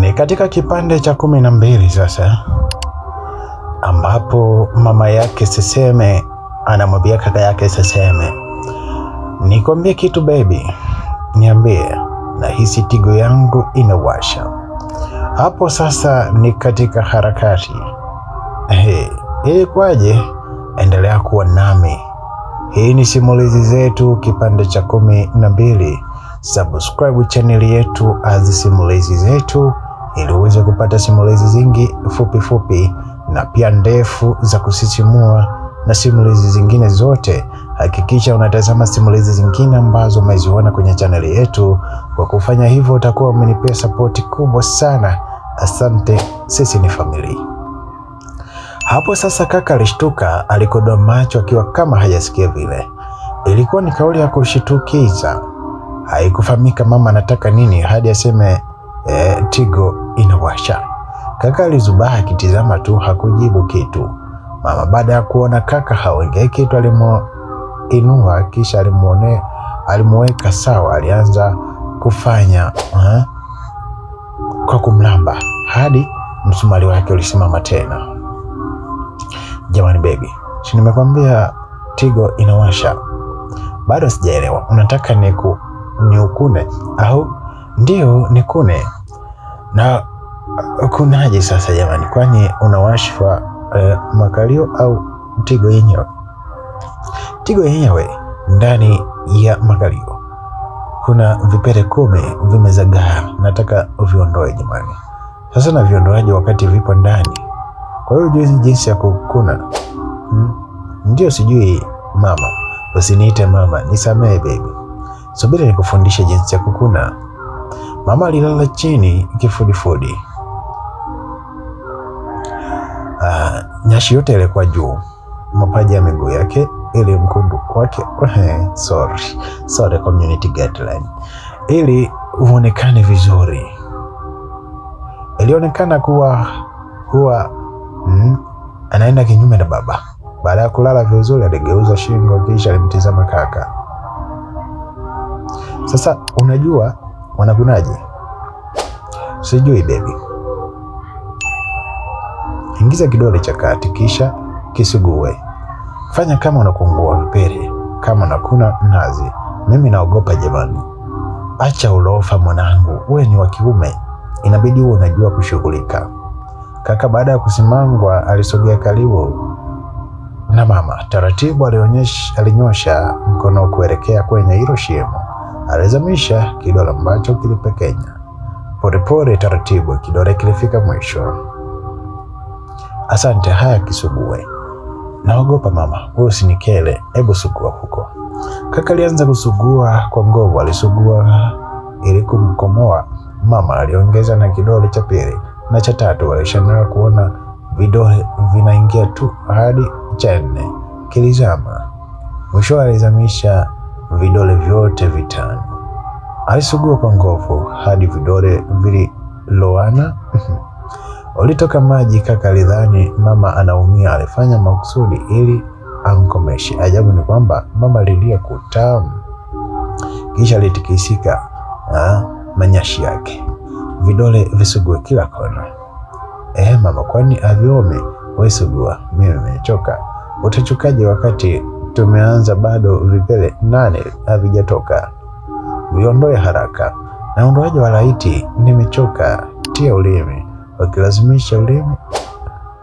Ni katika kipande cha 12 sasa, ambapo mama yake Seseme anamwambia kaka yake Seseme, nikwambie kitu baby, niambie, nahisi Tigo yangu inawasha. Hapo sasa ni katika harakati. Ilikuwaje? Endelea kuwa nami. Hii ni Simulizi Zetu kipande cha 12. Subscribe channel yetu Simulizi Zetu ili uweze kupata simulizi zingi fupi na pia ndefu za kusisimua na simulizi zingine zote. Hakikisha unatazama simulizi zingine ambazo umeziona kwenye chaneli yetu. Kwa kufanya hivyo utakuwa umenipea support kubwa sana. Asante, sisi ni familia. Hapo sasa kaka alishtuka, alikodoa macho akiwa kama hajasikia vile. Ilikuwa ni kauli ya kushitukiza. Haikufahamika mama anataka nini hadi aseme Tigo inawasha. Kaka alizubaa akitizama tu, hakujibu kitu. Mama baada ya kuona kaka haongei kitu, alimuinua kisha alimuweka sawa. Alianza kufanya kwa kumlamba hadi msumari wake ulisimama tena. Jamani baby, si nimekwambia Tigo inawasha? Bado sijaelewa, unataka niukune au? Ndio nikune. Na kunaje sasa jamani, kwani unawashwa makalio au Tigo yenyewe? Tigo yenyewe ndani ya makalio kuna vipere 10 vimezagaa, nataka uviondoe jamani. Sasa na viondoaje wakati vipo ndani? Kwa hiyo jinsi ya kukuna? Ndio sijui mama, usiniite mama, nisamehe baby. Subiri nikufundishe jinsi ya kukuna. Mama alilala chini kifudifudi. Nyashi yote ilikuwa juu, mapaja ya miguu yake ili mkundu wake sorry community guideline, ili uonekane vizuri. Ilionekana kuwa anaenda kinyume na baba. Baada ya kulala vizuri, aligeuza shingo kisha alimtizama kaka. Sasa unajua wanakunaje? Sijui baby. Ingiza kidole cha kati kisha kisugue. Fanya kama unakungua vipere, kama unakuna nazi. Mimi naogopa jamani. Acha ulofa mwanangu, wewe ni wa kiume, inabidi uwe unajua kushughulika. Kaka baada ya kusimangwa alisogea karibu na mama. Taratibu alinyosha mkono kuelekea kwenye hilo shimo. Alizamisha kidole ambacho kilipekenya. Polepole taratibu kidole kilifika mwisho. Asante, haya kisugue. Naogopa mama, wewe usinikele, hebu sugua huko. Kaka alianza kusugua kwa nguvu, alisugua ili kumkomoa. Mama aliongeza na kidole cha pili na cha tatu. Alishangaa kuona vidole vinaingia tu hadi cha 4 kilizama. Mwisho alizamisha vidole vyote 5. Alisugua kwa nguvu hadi vidole vililoana. Ulitoka maji. Kaka alidhani mama anaumia, alifanya makusudi ili amkomeshe. Ajabu ni kwamba mama alilia kutamu, kisha alitikisika manyashi yake. Vidole visugue kila kona. Mama, kwani aviome? Wewe sugua, mimi nimechoka. Utachokaje wakati tumeanza bado vipele 8 havijatoka? Viondoe haraka. Na ondoaje walaiti, nimechoka. Tia ulimi. Ukilazimisha ulimi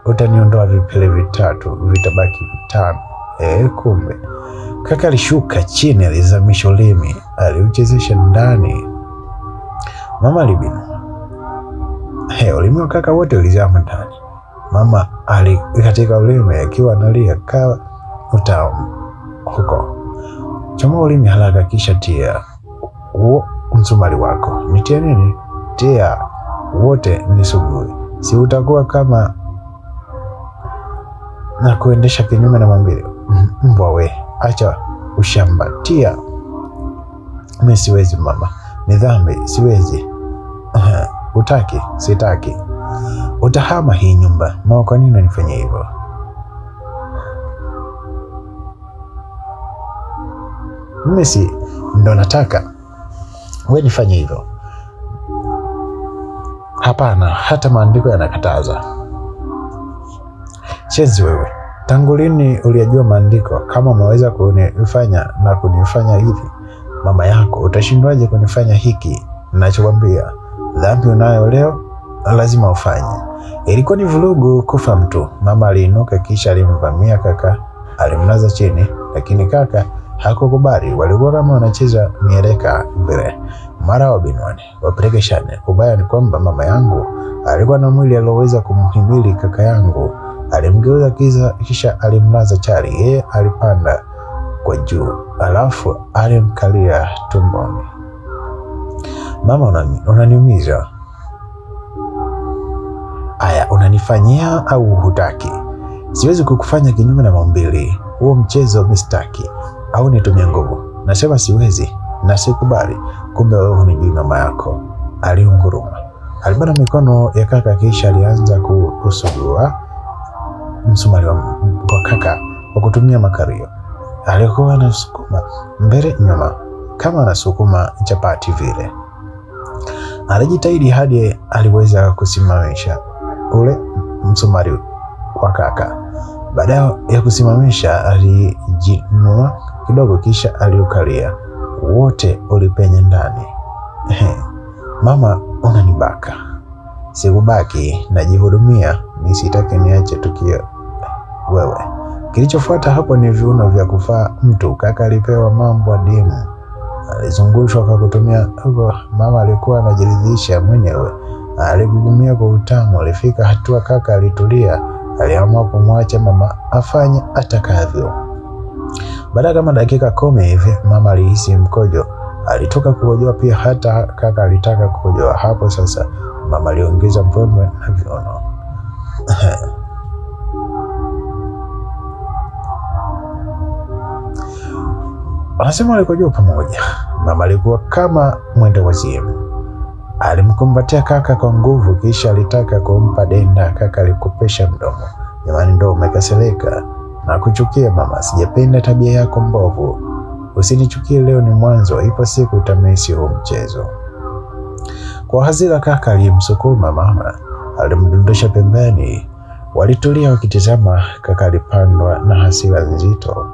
utaniondoa vipele 3, vitabaki 5. Kumbe. Kaka alishuka chini, alizamisha ulimi, aliuchezesha ndani. Mama alibinu. Ulimi wa kaka wote ulizama ndani. Mama alikatika ulimi akiwa analia kawa utamu huko. Chomoa ulimi haraka kisha tia msumari wako. Nitie nini? Tia wote nisugue. Si utakuwa kama na kuendesha kinyume na maumbile. Mbwa we, acha ushamba. Tia. Mimi siwezi mama, ni dhambi, siwezi. Utaki? Sitaki. Utahama hii nyumba. Mama, kwa nini unanifanyia hivyo? Mimi si ndo nataka wewe nifanye hivyo. Hapana, hata maandiko yanakataza. Shenzi wewe, tangu lini uliyajua maandiko? Kama umeweza kunifanya na kunifanya hivi mama yako, utashindwaje kunifanya hiki ninachokwambia? Dhambi unayo leo lazima ufanye. Ilikuwa ni vurugu kufa mtu. Mama aliinuka kisha alimvamia kaka, alimlaza chini, lakini kaka hakukubali. Walikuwa kama wanacheza mieleka vile. Mara wa binwani wapelekeshane. Ubaya ni kwamba mama yangu alikuwa na mwili alioweza kumhimili kaka yangu. Alimgeuza kisha alimlaza chali. Yeye alipanda kwa juu, alafu alimkalia tumboni. Mama, unaniumiza. Aya, unanifanyia au hutaki? Siwezi kukufanya kinyume na maumbile. Huo mchezo mistaki. Au nitumie nguvu? Nasema siwezi na sikubali. Kumbe wewe hunijui mama yako. Aliunguruma. Alibana mikono ya kaka kisha alianza kusugua msumari wa kaka kwa kutumia makario. Alikuwa anasukuma mbele nyuma kama anasukuma chapati vile. Alijitahidi hadi aliweza kusimamisha ule msumari wa kaka. Baada ya kusimamisha alijinua kidogo kisha aliukalia. Wote ulipenya ndani. Mama, unanibaka. Sikubaki, najihudumia, nisitake niache tukio wewe. Kilichofuata hapo ni viuno vya kufaa mtu. Kaka alipewa mambo adimu. Alizungushwa kwa kutumia hivyo. Mama alikuwa anajiridhisha mwenyewe. Aligugumia kwa utamu. Alifika hatua kaka alitulia. Aliamua kumwacha mama afanye atakavyo. Baada kama dakika 10 hivi mama alihisi mkojo. Alitoka kukojoa pia, hata kaka alitaka kukojoa. Hapo sasa mama aliongeza mbwembwe na viuno. Wanasema walikojoa pamoja. Mama alikuwa kama mwenda wazimu. Alimkumbatia kaka kwa nguvu kisha alitaka kumpa denda. Kaka alikopesha mdomo. Jamani, ndo umekasirika na kuchukia mama. Sijapenda tabia yako mbovu. Usinichukie, leo ni mwanzo, ipo siku utamisi huu mchezo. Kwa hasira kaka alimsukuma mama, alimdondosha pembeni. Walitulia wakitizama. Kaka alipandwa na hasira nzito.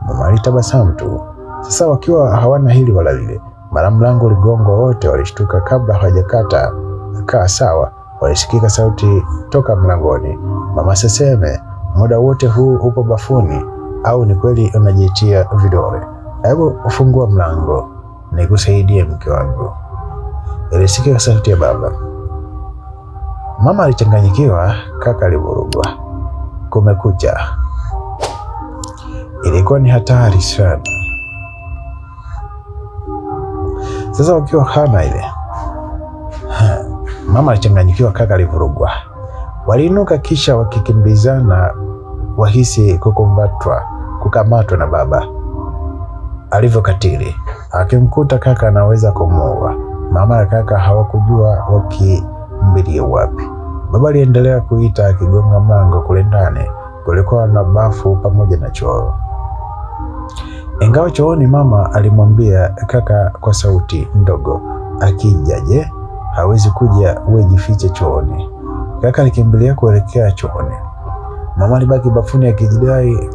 Mama alitabasamu tu. Sasa wakiwa hawana hili wala lile, mara mlango uligongwa. Wote walishtuka. Kabla hawajakata kaa sawa, walisikika sauti toka mlangoni. Mama seseme, muda wote huu upo bafuni au ni kweli unajitia vidole? Hebu ufungua mlango nikusaidie mke wangu. Ilisikika sauti ya baba. Mama alichanganyikiwa. Kaka alivurugwa. Kumekucha. Ilikuwa ni hatari sana. Sasa wakiwa hana ile. Mama alichanganyikiwa, kaka alivurugwa. Waliinuka kisha wakikimbizana, wahisi kukamatwa na baba. Alivyokatili. Akimkuta kaka anaweza kumuua. Mama na kaka hawakujua wakimbilia wapi. Baba aliendelea kuita akigonga mlango. Kule ndani kulikuwa na bafu pamoja na choo. Ingawa chooni, mama alimwambia kaka kwa sauti ndogo, akijaje hawezi kuja, wewe jifiche chooni. Kaka alikimbilia kuelekea chooni. Mama alibaki bafuni akijidai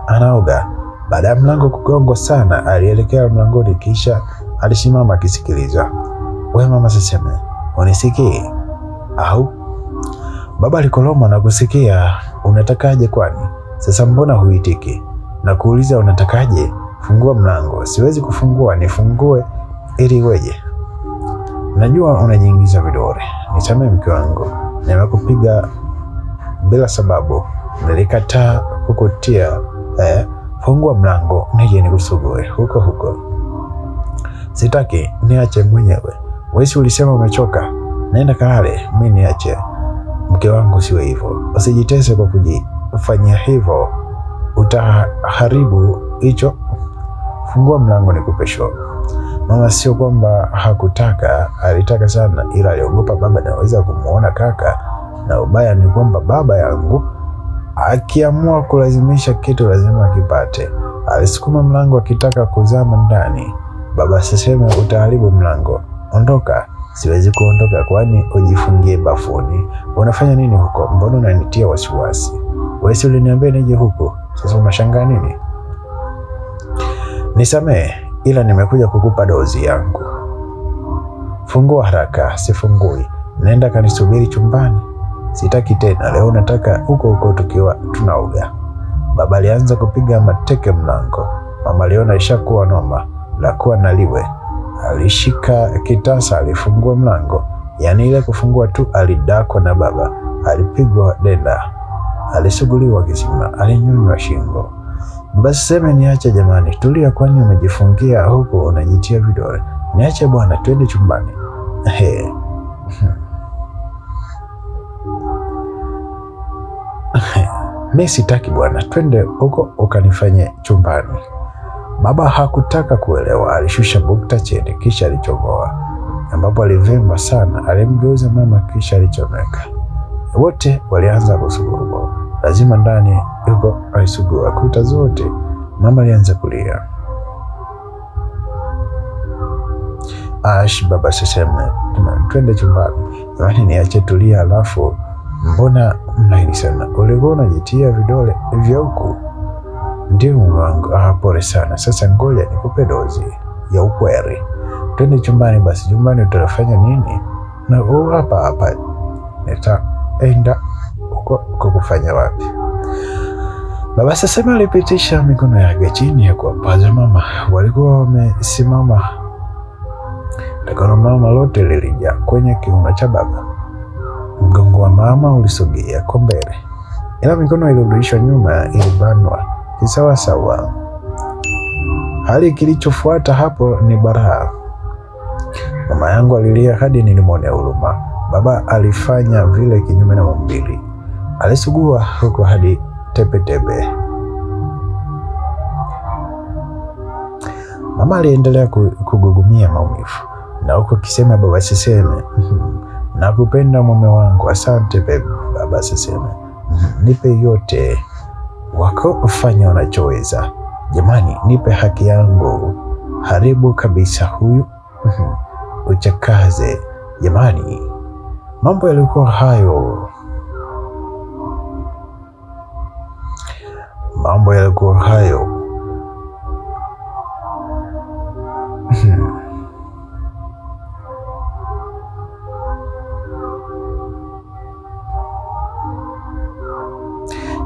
anaoga. Baada ya mlango kugongwa sana, alielekea mlangoni kisha alisimama akisikiliza. Wewe mama, siseme unisikii au? Baba alikoloma na kusikia. Unatakaje kwani? Sasa mbona huitiki? Na kuuliza unatakaje? Fungua mlango. Siwezi kufungua, nifungue ili weje? Najua unajiingiza vidole. Nisamee mke wangu. Nimekupiga bila sababu. Nilikataa kukutia. Fungua mlango nije nikusugue huko. Sitaki, niache mwenyewe. Wewe ulisema umechoka. Nenda kalale, mimi niache. Mke wangu, siwe hivyo. Usijitese kwa kujifanyia hivyo. Utaharibu hicho. Fungua mlango nikupe show. Mama sio kwamba hakutaka, alitaka sana, ila aliogopa baba anaweza kumuona kaka. Na ubaya ni kwamba baba yangu akiamua kulazimisha kitu lazima akipate. Alisukuma mlango akitaka kuzama ndani. Baba siseme utaharibu mlango. Ondoka. siwezi kuondoka, kwani ujifungie bafuni. Unafanya nini huko? Mbona unanitia wasiwasi? Wewe si uliniambia nije huku, sasa unashangaa nini? Nisamehe, ila nimekuja kukupa dozi yangu. Fungua haraka. Sifungui. Nenda kanisubiri chumbani. Sitaki tena, leo nataka huko huko tukiwa tunaoga. Baba alianza kupiga mateke mlango. Mama aliona ishakuwa noma la kuwa naliwe. Alishika kitasa, alifungua mlango. Yaani ile kufungua tu alidakwa na baba. Alipigwa denda. Alisuguliwa kisima, alinyonywa shingo. Basi sema niache jamani, tulia, kwani umejifungia huko unajitia vidole. Niache bwana, twende chumbani. Mimi sitaki bwana, twende huko ukanifanye chumbani. Baba hakutaka kuelewa, alishusha bukta chini kisha alichomoa, ambapo alivimba sana. Alimgeuza mama kisha alichomeka. Wote walianza kusugua. Lazima ndani yuko alisugua kuta zote. Mama alianza kulia. Baba siseme, twende chumbani. Yaani niache tulia, alafu mbona mlaini sana? Ulikuwa unajitia vidole vya huku. Ndio mwangu. Pole sana. Sasa ngoja nikupe dozi ya ukweli. Twende chumbani basi. Chumbani utafanya nini? Na hapa nitaenda huko kufanya wapi? Baba sasa alipitisha mikono yake chini ya kuwapaza mama. Walikuwa wamesimama. Mikono mama lote lilijaa kwenye kiuno cha baba. Mgongo wa mama ulisogea kwa mbele, ila mikono ilirudishwa nyuma, ilibanwa kisawasawa. Hali kilichofuata hapo ni baraa. Mama yangu alilia hadi nilimwonea huruma. Baba alifanya vile kinyume na maumbile. Alisugua huko hadi tepetepe. Mama aliendelea kugugumia maumivu na huko kisema, baba siseme, nakupenda mume wangu, asante baba siseme, nipe yote wako, ufanya unachoweza. Jamani, nipe haki yangu, haribu kabisa huyu uchakaze. Jamani, mambo yalikuwa hayo.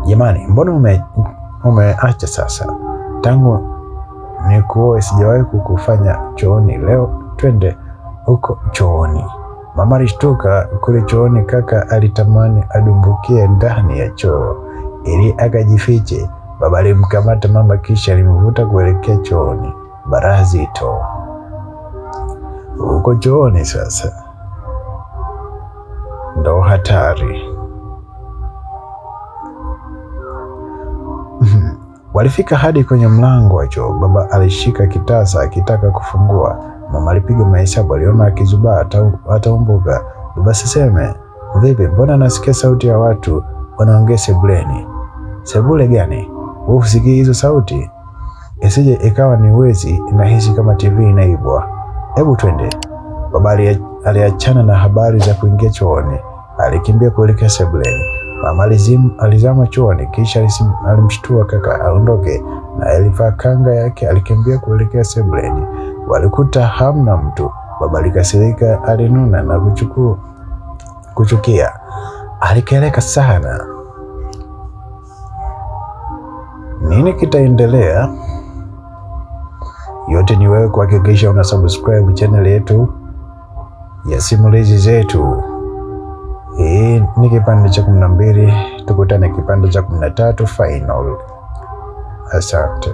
Jamani, mbona umeacha sasa? Tangu nikuoe sijawahi kukufanya chooni, leo twende huko chooni. Mama alishtuka. Kule chooni kaka alitamani adumbukie ndani ya choo ili akajifiche. Baba alimkamata mama kisha alimvuta kuelekea chooni. Baraa zito. Huko chooni sasa ndo hatari. Walifika hadi kwenye mlango wa choo. Baba alishika kitasa akitaka kufungua. Mama alipiga mahesabu, aliona akizubaa ataumbuka. Baba siseme, vipi, mbona nasikia sauti ya watu wanaongea sebuleni? Sebule gani? Wewe usikii hizo sauti? Isije ikawa ni wezi, nahisi kama TV inaibwa. Hebu twende. Baba aliachana na habari za kuingia chooni. Alikimbia kuelekea sebuleni. Mama alizama chooni kisha alimshtua kaka aondoke, na alivaa kanga yake. Alikimbia kuelekea sebuleni. Walikuta hamna mtu. Baba alikasirika, alinuna na kuchukia. Alikeleka sana. Nini kitaendelea? Yote ni wewe kuhakikisha una subscribe channel yetu ya Simulizi Zetu. Hii ni kipande cha 12, tukutane kipande cha 13 final. Asante.